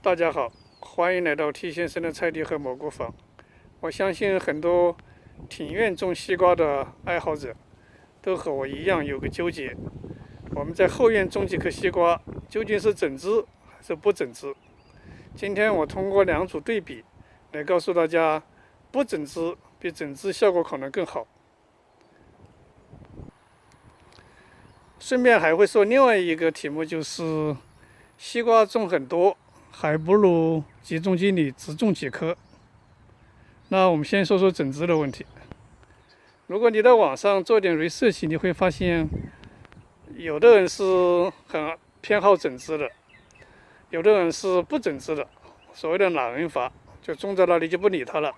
大家好，欢迎来到 T 先生的菜地和蘑菇坊。我相信很多庭院种西瓜的爱好者都和我一样有个纠结：我们在后院种几颗西瓜，究竟是整枝还是不整枝？今天我通过两组对比来告诉大家，不整枝比整枝效果可能更好。顺便还会说另外一个题目，就是西瓜种很多，还不如集中精力只种几颗。那我们先说说整枝的问题。如果你在网上做点 research， 你会发现，有的人是很偏好整枝的，有的人是不整枝的，所谓的懒人法，就种在那里就不理它了。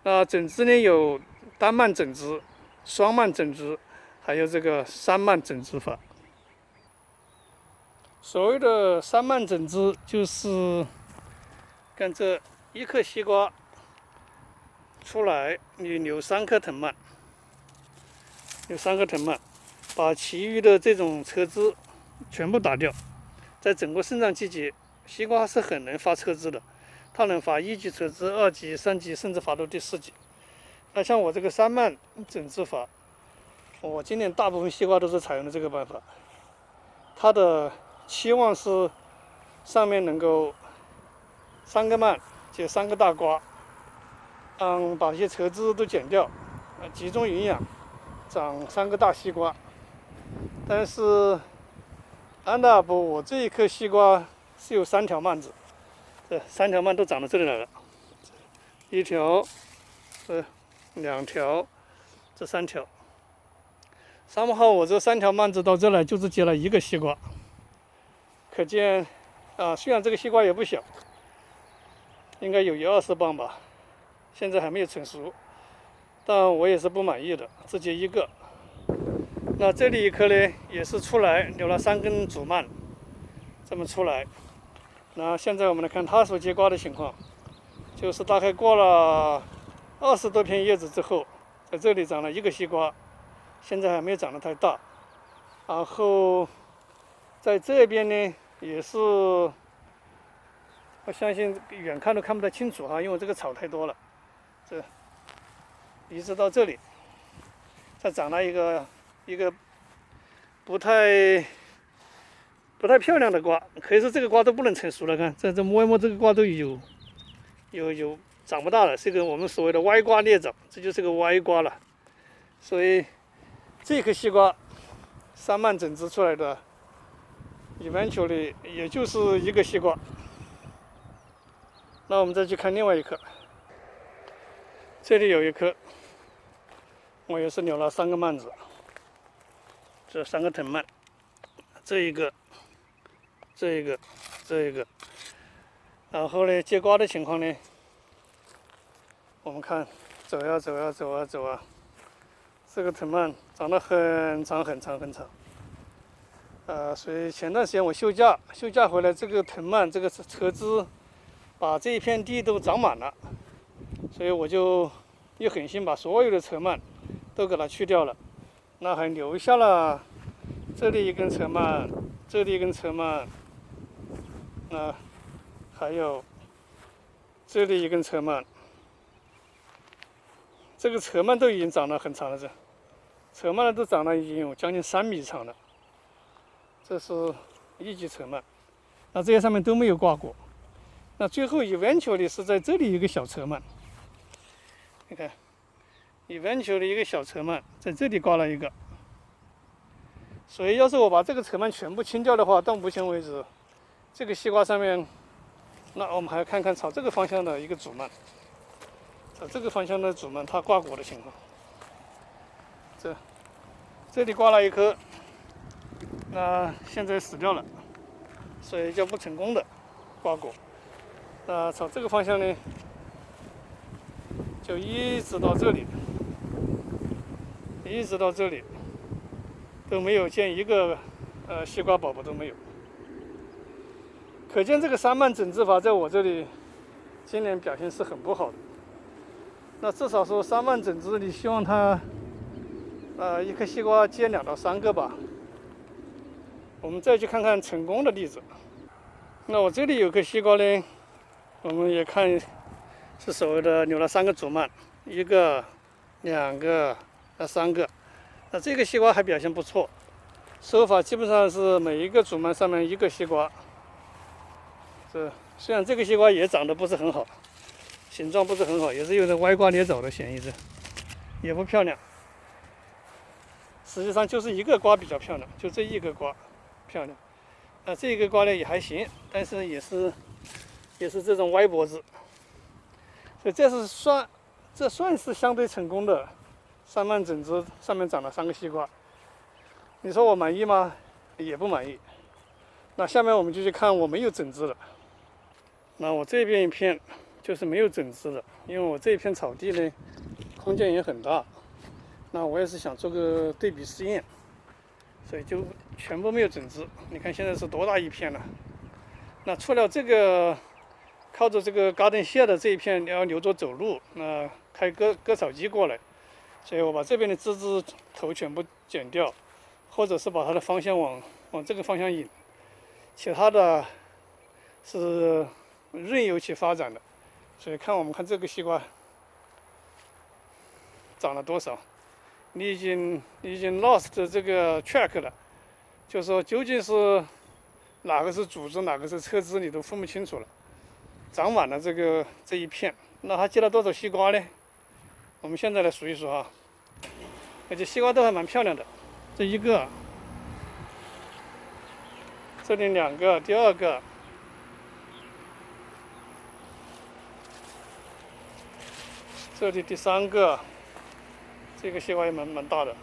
那整枝呢，有单蔓整枝、双蔓整枝，还有这个三蔓整枝法。所谓的三蔓整枝，就是看这一颗西瓜出来，你留3颗藤蔓，把其余的这种车枝全部打掉。在整个生长季节，西瓜是很能发车枝的，它能发1级车枝、2级、3级，甚至发到第4级。那像我这个三蔓整枝法，我今年大部分西瓜都是采用的这个办法。它的期望是上面能够3个蔓结3个大瓜，把一些车枝都剪掉，集中营养，长3个大西瓜。但是安大不，我这一颗西瓜是有3条蔓子，这3条蔓都长到这里来了，1条，这2条，这3条。3号我这3条蔓子到这来就只结了1个西瓜，可见虽然这个西瓜也不小，应该有1-20磅吧，现在还没有成熟，但我也是不满意的，只结1个。那这里一颗呢，也是出来留了3根主蔓，这么出来。那现在我们来看它所结瓜的情况，就是大概过了20多片叶子之后，在这里长了1个西瓜，现在还没有长得太大。然后在这边呢，也是我相信远看都看不太清楚哈，因为这个草太多了。这一直到这里，再长了一个不太漂亮的瓜，可以说这个瓜都不能成熟了。看这摸一摸，这个瓜都有长不大了，是一个我们所谓的歪瓜裂枣，这就是个歪瓜了。所以这颗西瓜3蔓整枝出来的，eventually也就是1个西瓜。那我们再去看另外一颗，这里有一颗，我也是留了3个蔓子，这3个藤蔓，这一个，然后呢，结瓜的情况呢，我们看走啊，这个藤蔓长得很长。所以前段时间我休假回来，这个藤蔓这个车枝把这一片地都长满了，所以我就一狠心把所有的车蔓都给它去掉了，那还留下了这里一根车蔓，这里一根车蔓，还有这里一根车蔓。这个车蔓都已经长得很长了，这车蔓都长得已经有将近3米长了。这是1级车蔓，那这些上面都没有挂果。那最后 eventually 是在这里一个小车蔓，你看 eventually 一个小车蔓在这里挂了一个。所以要是我把这个车蔓全部清掉的话，到目前为止，这个西瓜上面，那我们还要看看朝这个方向的一个主蔓，朝这个方向的主蔓它挂果的情况。这里挂了一颗，那现在死掉了，所以叫不成功的挂果。那朝这个方向呢，就一直到这里，都没有见一个西瓜宝宝都没有。可见这个3蔓整枝法在我这里今年表现是很不好的。那至少说3蔓整枝，你希望它一颗西瓜结2到3个吧。我们再去看看成功的例子。那我这里有个西瓜呢，我们也看是所谓的留了3个主蔓，1个、2个、3个。那这个西瓜还表现不错，收法基本上是每一个主蔓上面1个西瓜。虽然这个西瓜也长得不是很好，形状不是很好，也是有点歪瓜裂枣的嫌疑，也不漂亮。实际上就是一个瓜比较漂亮，就这一个瓜漂亮。这一个瓜呢也还行，但是也是这种歪脖子，所以这算是相对成功的3蔓整枝上面长了3个西瓜。你说我满意吗？也不满意。那下面我们就去看我没有整枝的。那我这边一片就是没有整枝的，因为我这一片草地呢空间也很大，那我也是想做个对比试验，所以就全部没有整枝。你看现在是多大一片了？那除了这个靠着这个 garden shed 的这一片要留着走路，那开割草机过来，所以我把这边的枝枝头全部剪掉，或者是把它的方向往这个方向引，其他的是任由其发展的。所以我们看这个西瓜长了多少，你已经 lost 这个 track 了，就是说究竟是哪个是主枝，哪个是侧枝，你都分不清楚了。长满了这一片，那它结了多少西瓜呢？我们现在来数一数哈，而且西瓜都还蛮漂亮的。这1个，这里2个，第2个，这里第3个，这个西瓜也蛮大的。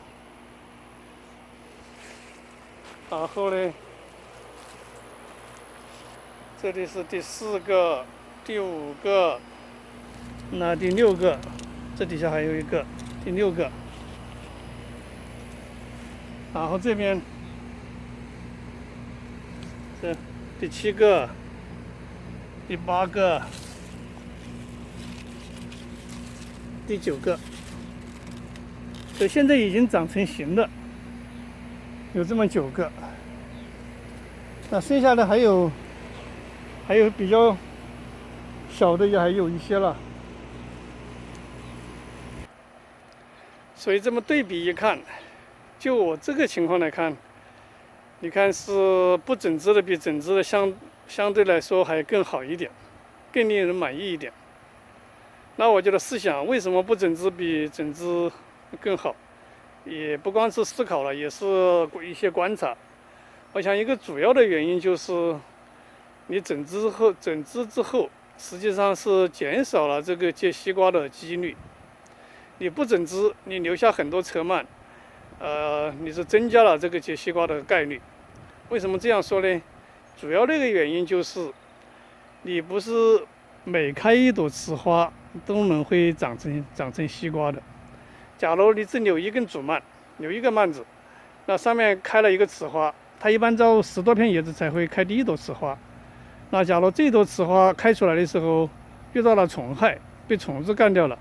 然后呢，这里是第4个、第5个，那第6个，这底下还有1个，第6个。然后这边这第7个、第8个、第9个，所以现在已经长成型的有这么9个。那剩下的还有比较小的也还有一些了。所以这么对比一看，就我这个情况来看，你看是不整枝的比整枝的相对来说还更好一点，更令人满意一点。那我就在试想，为什么不整枝比整枝更好？也不光是思考了，也是一些观察。我想一个主要的原因就是，你整枝之后，实际上是减少了这个结西瓜的几率。你不整枝，你留下很多侧蔓，你是增加了这个结西瓜的概率。为什么这样说呢？主要的一个原因就是，你不是每开一朵雌花都能会长成西瓜的。假如你只留1根主蔓，留1个蔓子，那上面开了1个雌花，它一般照10多片叶子才会开第1朵雌花。那假如这朵雌花开出来的时候遇到了虫害，被虫子干掉了，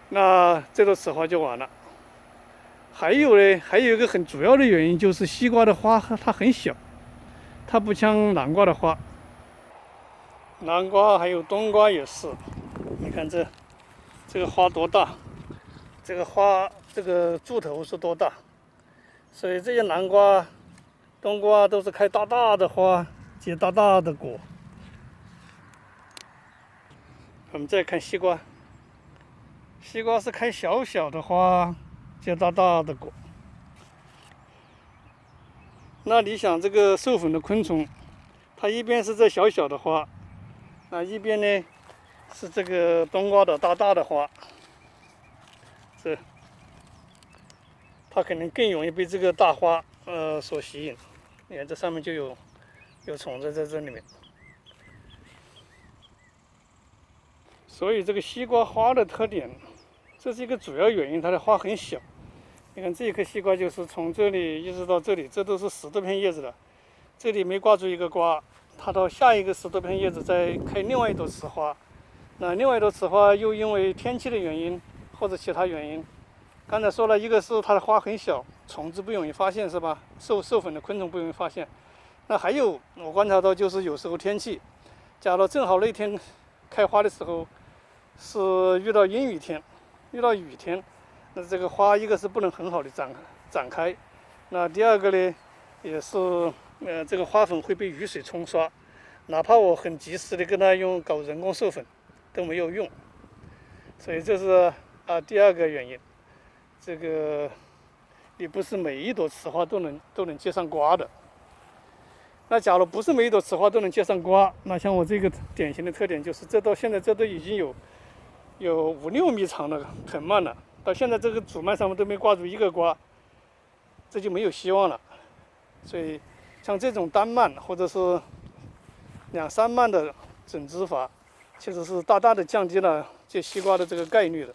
那这朵雌花就完了。还有一个很主要的原因就是西瓜的花它很小，它不像南瓜的花。南瓜还有冬瓜也是，你看这个花多大，这个花这个柱头是多大，所以这些南瓜、冬瓜都是开大大的花，结大大的果。我们再看西瓜，西瓜是开小小的花，结大大的果。那你想这个授粉的昆虫，它一边是这小小的花，那一边呢是这个冬瓜的大大的花，它可能更容易被这个大花所吸引。你看这上面就有虫子在这里面。所以这个西瓜花的特点，这是一个主要原因，它的花很小。你看这一颗西瓜就是从这里一直到这里，这都是10多片叶子的，这里没挂住一个瓜，它到下一个10多片叶子再开另外一朵雌花。那另外一朵雌花又因为天气的原因或者其他原因，刚才说了一个是它的花很小，虫子不容易发现是吧？授粉的昆虫不容易发现。那还有我观察到，就是有时候天气，假如正好那天开花的时候是遇到阴雨天、遇到雨天，那这个花一个是不能很好的展开，那第二个呢，也是这个花粉会被雨水冲刷，哪怕我很及时的跟它搞人工授粉都没有用，所以这是第二个原因。这个你不是每一朵雌花都能结上瓜的。那假如不是每一朵雌花都能结上瓜，那像我这个典型的特点就是，现在这都已经有5-6米长的藤蔓了，到现在这个主蔓上面都没挂住一个瓜，这就没有希望了。所以像这种单蔓或者是2-3蔓的整枝法，其实是大大的降低了结西瓜的这个概率的。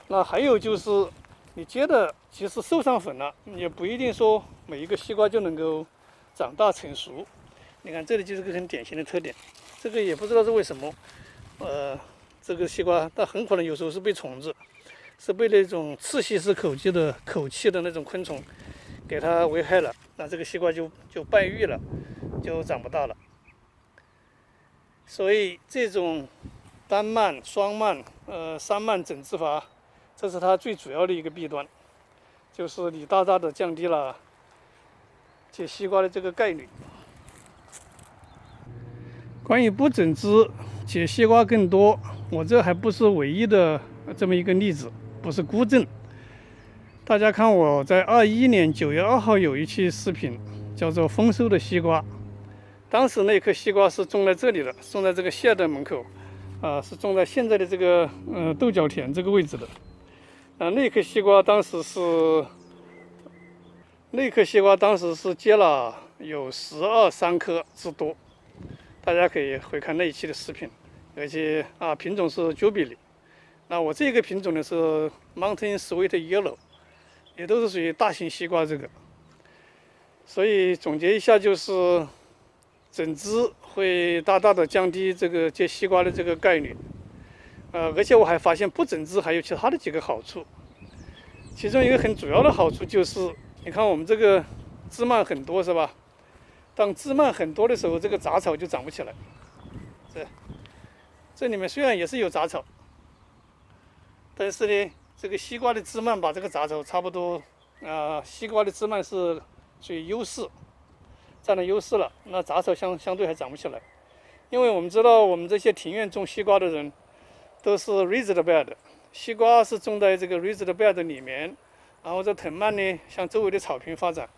那还有就是，你结的即使授上粉了，也不一定说每一个西瓜就能够长大成熟。你看这里就是个很典型的特点，这个也不知道是为什么，这个西瓜它很可能有时候是被虫子，是被那种刺吸式口气的那种昆虫给它危害了，那这个西瓜就败育了，就长不大了。所以这种单蔓、双蔓、3蔓整枝法，这是它最主要的一个弊端，就是你大大的降低了结西瓜的这个概率。关于不整枝结西瓜更多，我这还不是唯一的这么一个例子，不是孤证。大家看我在21年9月2号有一期视频，叫做丰收的西瓜。当时那颗西瓜是种在这里的，种在这个谢的门口，是种在现在的这个豆角田这个位置的。那颗西瓜当时是结了有12-13颗之多，大家可以回看那一期的视频，而且品种是 Jubilee。那我这个品种呢是 Mountain Sweet Yellow， 也都是属于大型西瓜这个。所以总结一下就是，整枝会大大的降低这个结西瓜的这个概率。而且我还发现不整枝还有其他的几个好处，其中一个很主要的好处就是，你看我们这个枝蔓很多是吧？当枝蔓很多的时候，这个杂草就长不起来。这里面虽然也是有杂草，但是呢，这个西瓜的枝蔓把这个杂草差不多，西瓜的枝蔓是属于优势，占了优势了，那杂草相对还长不起来。因为我们知道，我们这些庭院种西瓜的人都是 raised bed， 西瓜是种在这个 raised bed 里面，然后这藤蔓呢向周围的草坪发展。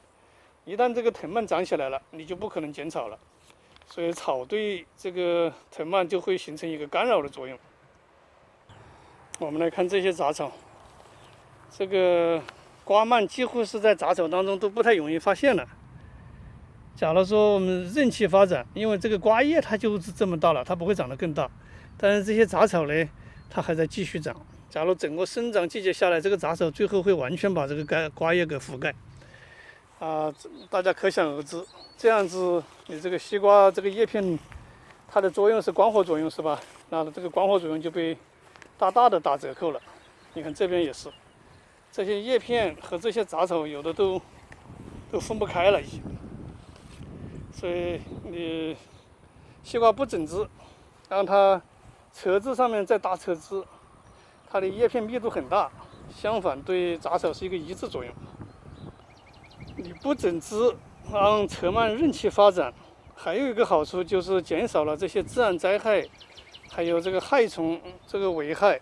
一旦这个藤蔓长起来了，你就不可能剪草了，所以草对这个藤蔓就会形成一个干扰的作用。我们来看这些杂草，这个瓜蔓几乎是在杂草当中都不太容易发现了。假如说我们任其发展，因为这个瓜叶它就是这么大了，它不会长得更大，但是这些杂草呢，它还在继续长。假如整个生长季节下来，这个杂草最后会完全把这个瓜叶给覆盖。大家可想而知，这样子你这个西瓜这个叶片，它的作用是光合作用是吧？那这个光合作用就被大大的打折扣了。你看这边也是，这些叶片和这些杂草有的都分不开了已经。所以你西瓜不整枝，让它侧枝上面再搭侧枝，它的叶片密度很大，相反对杂草是一个抑制作用。你不整枝，让侧蔓任其发展，还有一个好处就是减少了这些自然灾害，还有这个害虫这个危害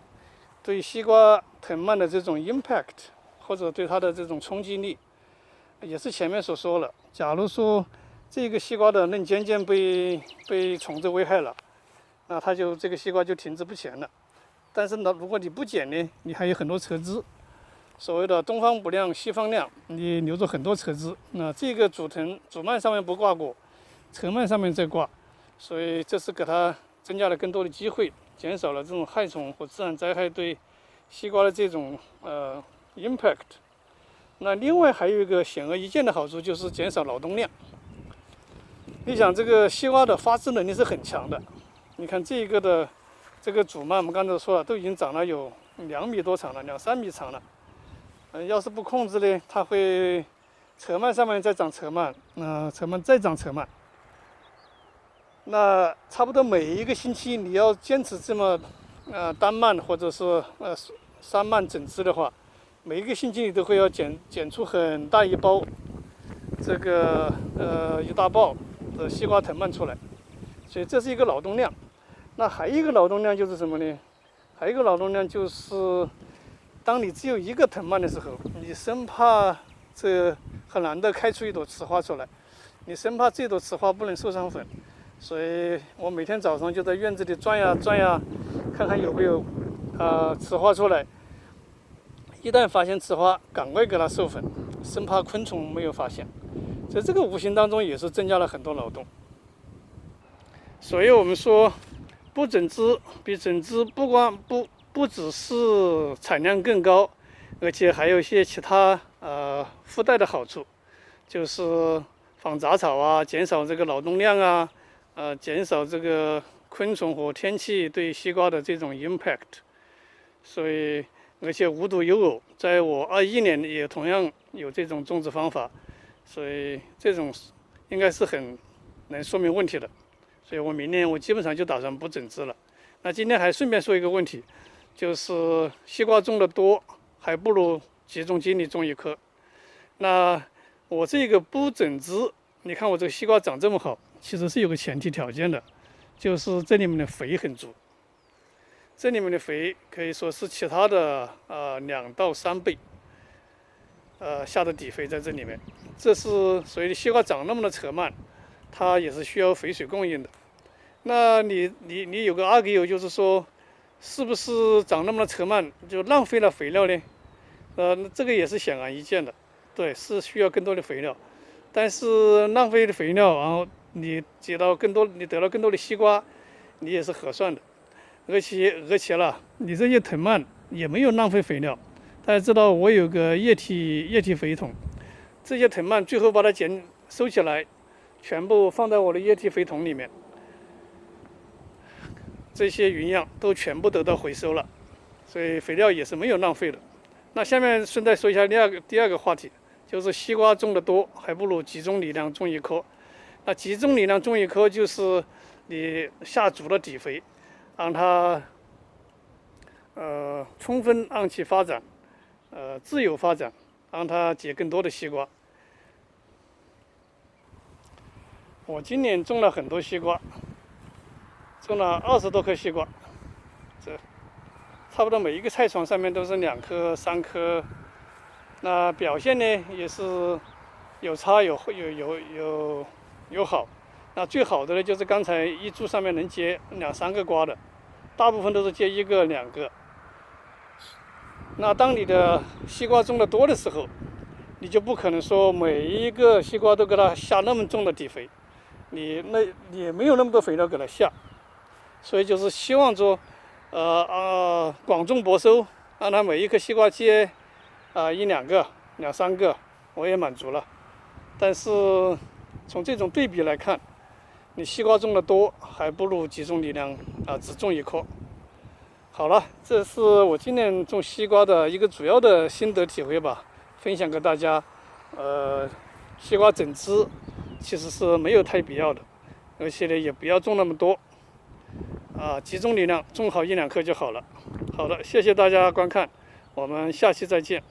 对西瓜藤蔓的这种 impact， 或者对它的这种冲击力，也是前面所说了。假如说这个西瓜的嫩尖尖被虫子危害了，那它这个西瓜就停滞不前了。但是呢，如果你不剪呢，你还有很多侧枝，所谓的东方不亮西方亮，你留着很多侧枝。那这个主蔓上面不挂果，侧蔓上面再挂，所以这是给它增加了更多的机会，减少了这种害虫或自然灾害对西瓜的这种impact。那另外还有一个显而易见的好处就是减少劳动量。你想这个西瓜的发枝能力是很强的，你看这个的这个主蔓，我们刚才说了，都已经长了有2米多长了，2-3米长了。要是不控制呢，它会侧蔓上面再长侧蔓，侧蔓再长侧蔓。那差不多每一个星期你要坚持这么单蔓或者是3蔓整枝的话，每一个星期你都会要剪出很大一包这个一大包的西瓜藤蔓出来，所以这是一个劳动量。那还有一个劳动量就是什么呢？还有一个劳动量就是，当你只有一个藤蔓的时候，你生怕这很难得开出一朵雌花出来，你生怕这朵雌花不能授上粉，所以我每天早上就在院子里转呀转呀，看看有没有雌花出来。一旦发现雌花，赶快给它授粉，生怕昆虫没有发现。在这个无形当中也是增加了很多劳动。所以我们说，不整枝比整枝不只是产量更高，而且还有一些其他附带的好处，就是防杂草啊，减少这个劳动量啊，减少这个昆虫和天气对西瓜的这种 impact。所以而且无独有偶，在我21年也同样有这种种植方法，所以这种应该是很能说明问题的。所以我明年基本上就打算不整枝了。那今天还顺便说一个问题，就是西瓜种的多，还不如集中精力种一棵。那我这个不整枝，你看我这个西瓜长这么好，其实是有个前提条件的，就是这里面的肥很足。这里面的肥可以说是其他的2到3倍，下的底肥在这里面。这是所以西瓜长那么的侧蔓，它也是需要肥水供应的。那你有个argue，就是说，是不是长那么的侧蔓就浪费了肥料呢？这个也是显而易见的，对，是需要更多的肥料。但是浪费的肥料，然后你得到更多的西瓜，你也是合算的。而且了，你这些藤蔓也没有浪费肥料。大家知道我有个液体肥桶，这些藤蔓最后把它收起来，全部放在我的液体肥桶里面，这些营养都全部得到回收了，所以肥料也是没有浪费的。那下面顺带说一下第二个话题，就是西瓜种的多，还不如集中力量种一棵。那集中力量种一棵，就是你下足了底肥，让它充分让其发展，自由发展，让它结更多的西瓜。我今年种了很多西瓜，种了20多棵西瓜，这差不多每一个菜床上面都是2颗、3颗。那表现呢也是有差有好。那最好的呢就是刚才一株上面能结2、3个瓜的，大部分都是结1个、2个。那当你的西瓜种的多的时候，你就不可能说每一个西瓜都给它下那么重的底肥，你也没有那么多肥料给它下，所以就是希望说，广种薄收，让它每一颗西瓜结1、2个、2、3个，我也满足了。但是从这种对比来看，你西瓜种的多，还不如集中力量只种一棵。好了，这是我今年种西瓜的一个主要的心得体会吧，分享给大家。西瓜整枝其实是没有太必要的，而且呢也不要种那么多，集中力量种好1、2棵就好了。好的，谢谢大家观看，我们下期再见。